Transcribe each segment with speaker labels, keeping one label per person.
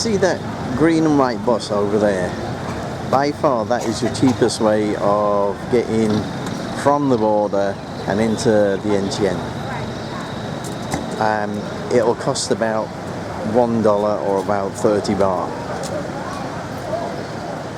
Speaker 1: see that green and white bus over there? By far, that is your cheapest way of getting from the border and into Vientiane. It'll cost about $1 or about 30 baht.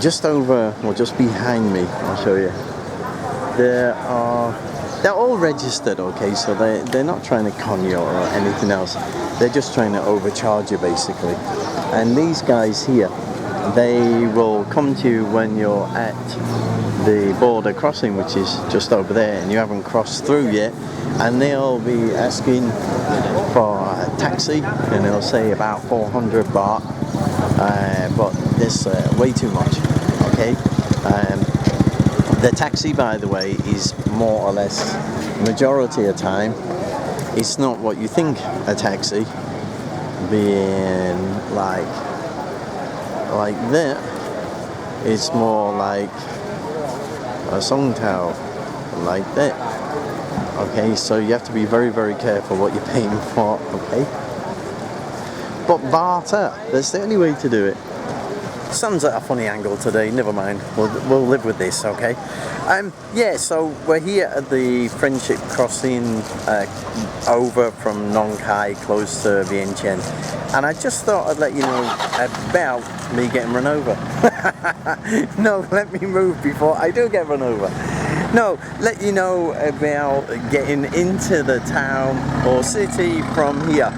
Speaker 1: Just over, or just behind me, I'll show you. They're all registered, okay, so they're not trying to con you or anything else. They're just trying to overcharge you, basically. And these guys here, they will come to you when you're at the border crossing, which is just over there, and you haven't crossed through yet, and they'll be asking for a taxi, and they'll say about 400 baht, but this way too much, okay? The taxi, by the way, is more or less, majority of the time, it's not what you think a taxi, being like that. It's more like a song towel, like that. Okay, so you have to be very, very careful what you're paying for, okay? But barter, that's the only way to do it. Sun's at a funny angle today, never mind, we'll live with this, okay? Yeah, so we're here at the friendship crossing over from Nong Khai, close to Vientiane, and I just thought I'd let you know about me getting run over. No, let me move before I do get run over. No, let you know about getting into the town or city from here.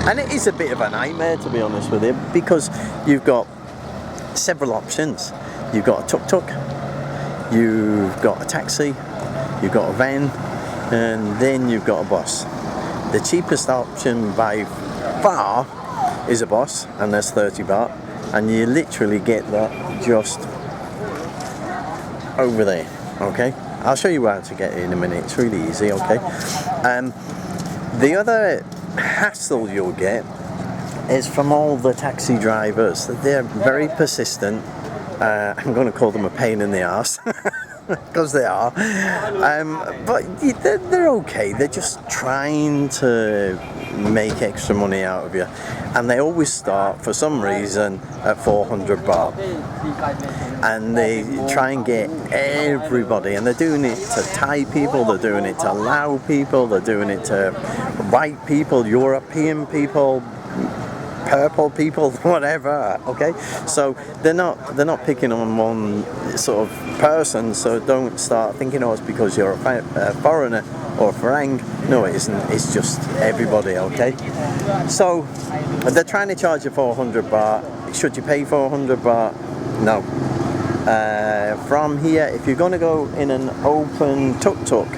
Speaker 1: And it is a bit of a nightmare, to be honest with you, because you've got several options. You've got a tuk-tuk, you've got a taxi, you've got a van, and then you've got a bus. The cheapest option by far is a bus, and that's 30 baht, and you literally get that just over there, okay? I'll show you how to get it in a minute, it's really easy, okay? The other hassle you'll get is from all the taxi drivers. They're very persistent. I'm going to call them a pain in the arse, because they are. But they're okay. They're just trying to make extra money out of you. And they always start, for some reason, at 400 baht. And they try and get everybody. And they're doing it to Thai people, they're doing it to Lao people, they're doing it to white people, European people, purple people, whatever, okay? So they're not picking on one sort of person, so don't start thinking, oh, it's because you're a foreigner or a Farang. No, it isn't, it's just everybody, okay? So they're trying to charge you 400 baht. Should you pay 400 baht? No. From here, if you're going to go in an open tuk-tuk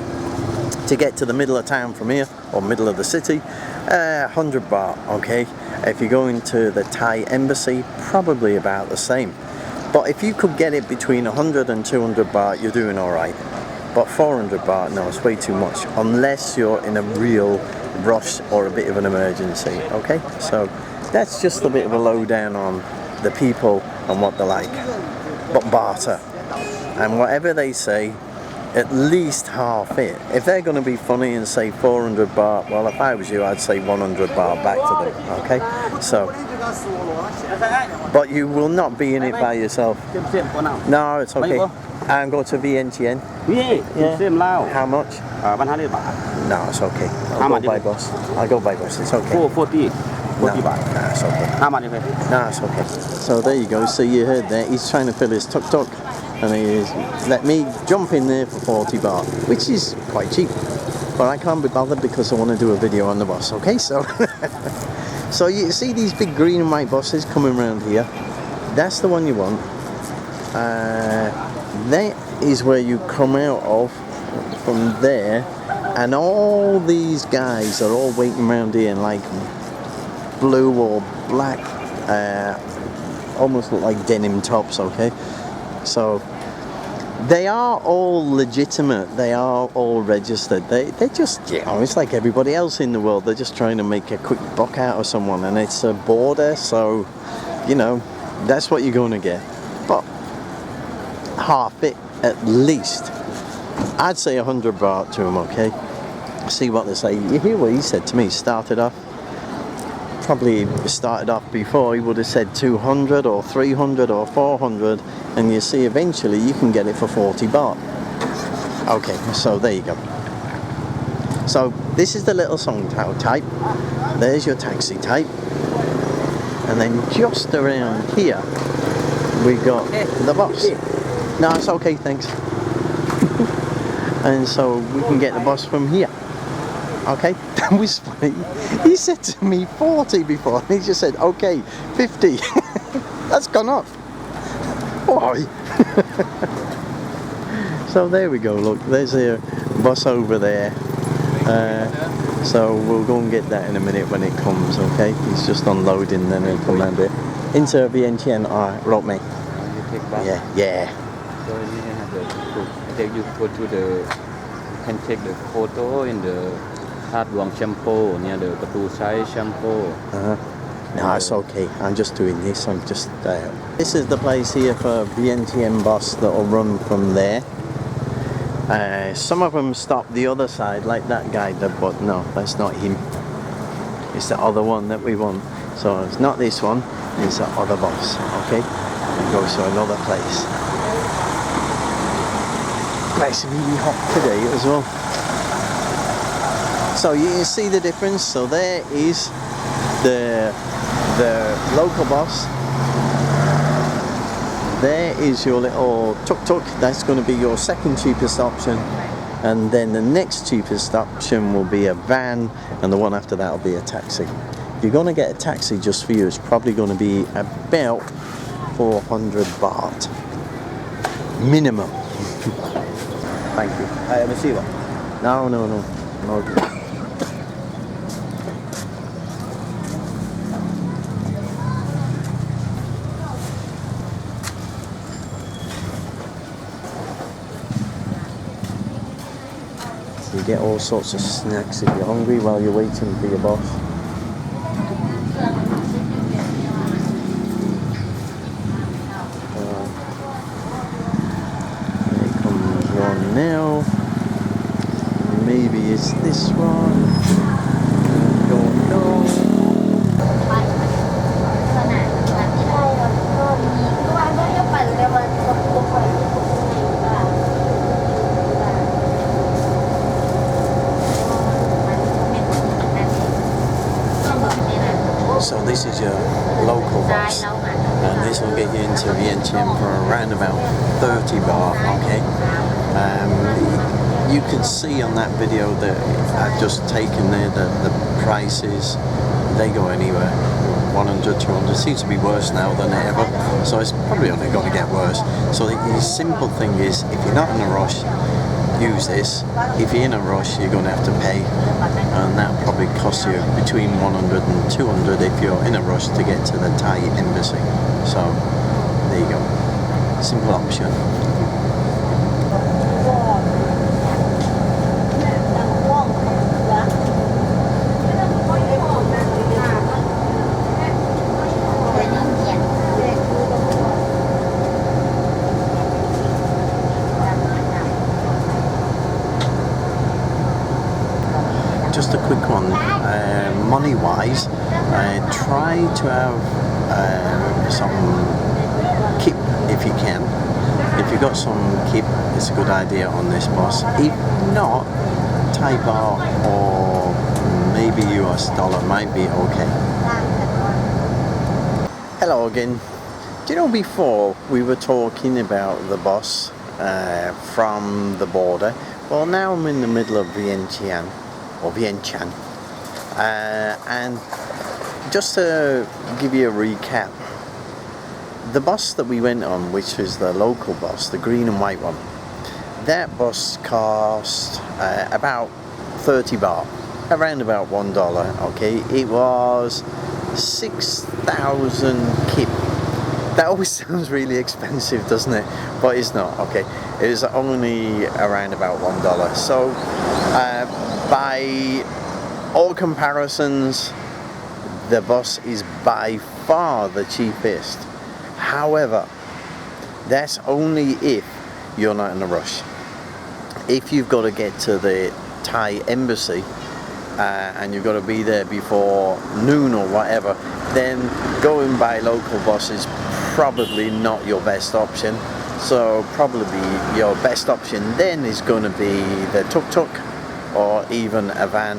Speaker 1: to get to the middle of town from here, or middle of the city, 100 baht, okay? If you're going to the Thai embassy, probably about the same. But if you could get it between 100 and 200 baht, you're doing alright. But 400 baht, no, it's way too much, unless you're in a real rush or a bit of an emergency, okay? So that's just a bit of a lowdown on the people and what they're like. But barter, and whatever they say, at least half it. If they're going to be funny and say 400 baht, well, if I was you, I'd say 100 baht back to them, okay? So, but you will not be in it by yourself. No, it's okay. I'm going to Vientiane. Yeah. How much? No, it's okay. I'll go by bus. I'll go by bus, it's okay.
Speaker 2: 40 baht.
Speaker 1: No, it's okay.
Speaker 2: How much?
Speaker 1: No, it's okay. So there you go, so you heard that. He's trying to fill his tuk-tuk. And he let me jump in there for 40 baht, which is quite cheap. But I can't be bothered because I want to do a video on the bus, okay? So, so you see these big green and white buses coming around here. That's the one you want. That is where you come out of from there. And all these guys are all waiting around here in like blue or black, almost look like denim tops, okay? So they are all legitimate, they are all registered, they're just, you know, it's like everybody else in the world, they're just trying to make a quick buck out of someone, and it's a border, so, you know, that's what you're going to get. But half it, at least. I'd say 100 baht to him, okay? See what they say. You hear what he said to me, started off probably started off before, he would have said 200 or 300 or 400, and you see eventually you can get it for 40 baht. Okay, so there you go. So this is the little song type. There's your taxi type, and then just around here we got the bus. No, it's okay, thanks. And so we can get the bus from here. Okay, that was funny. He said to me 40 before, and he just said, okay, 50. That's gone up. Why? So there we go, look, there's a bus over there. So we'll go and get that in a minute when it comes, okay? He's just unloading, then he'll come around it. Into Vientiane, wrote me.
Speaker 2: You take bus?
Speaker 1: Yeah.
Speaker 2: So you have the, you go to the, you can take the photo in the Hat Luang Shampoo, near the Patu Sai Shampoo.
Speaker 1: No, it's okay. I'm just doing this. I'm just. This is the place here for Vientiane bus that will run from there. Some of them stop the other side, like that guy, but no, that's not him. It's the other one that we want. So it's not this one. It's the other bus. Okay, it goes to another place. It's really hot today as well. So you can see the difference. So there is the local bus. There is your little tuk-tuk. That's going to be your second cheapest option, and then the next cheapest option will be a van, and the one after that will be a taxi. If you're going to get a taxi just for you, it's probably going to be about 400 baht minimum. Thank you.
Speaker 2: I have a receiver.
Speaker 1: No. So you get all sorts of snacks if you're hungry while you're waiting for your boss. Here comes one now. Maybe it's this one. Don't know. So this is your local bus, and this will get you into Vientiane for around about 30 baht, okay? You can see on that video that I've just taken there the prices, they go anywhere, 100, 200, seems to be worse now than ever, so it's probably only going to get worse. So the simple thing is, if you're not in a rush, use this. If you're in a rush, you're going to have to pay, and that probably costs you between 100 and 200 if you're in a rush to get to the Thai embassy. So there you go, simple option. Just a quick one, money wise, try to have some kip if you can. If you've got some kip, it's a good idea on this bus. If not, Thai baht or maybe US dollar might be okay. Hello again. Do you know, before we were talking about the bus from the border? Well, now I'm in the middle of Vientiane. Or Vientiane, and just to give you a recap, the bus that we went on, which was the local bus, the green and white one, that bus cost about 30 baht, around about $1, okay? It was 6,000 kip. That always sounds really expensive, doesn't it? But it's not, okay? It is only around about $1. So by all comparisons, the bus is by far the cheapest. However, that's only if you're not in a rush. If you've got to get to the Thai embassy, and you've got to be there before noon or whatever, then going by local bus is probably not your best option. So probably your best option then is going to be the tuk-tuk or even a van,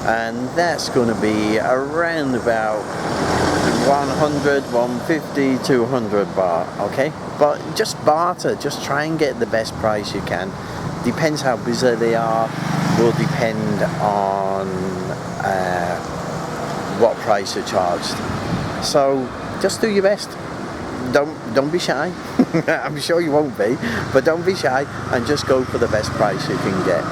Speaker 1: and that's going to be around about 100, 150, 200 baht, okay? But just barter, just try and get the best price you can. Depends how busy they are, will depend on what price you're charged. So just do your best. Don't be shy. I'm sure you won't be, but don't be shy and just go for the best price you can get.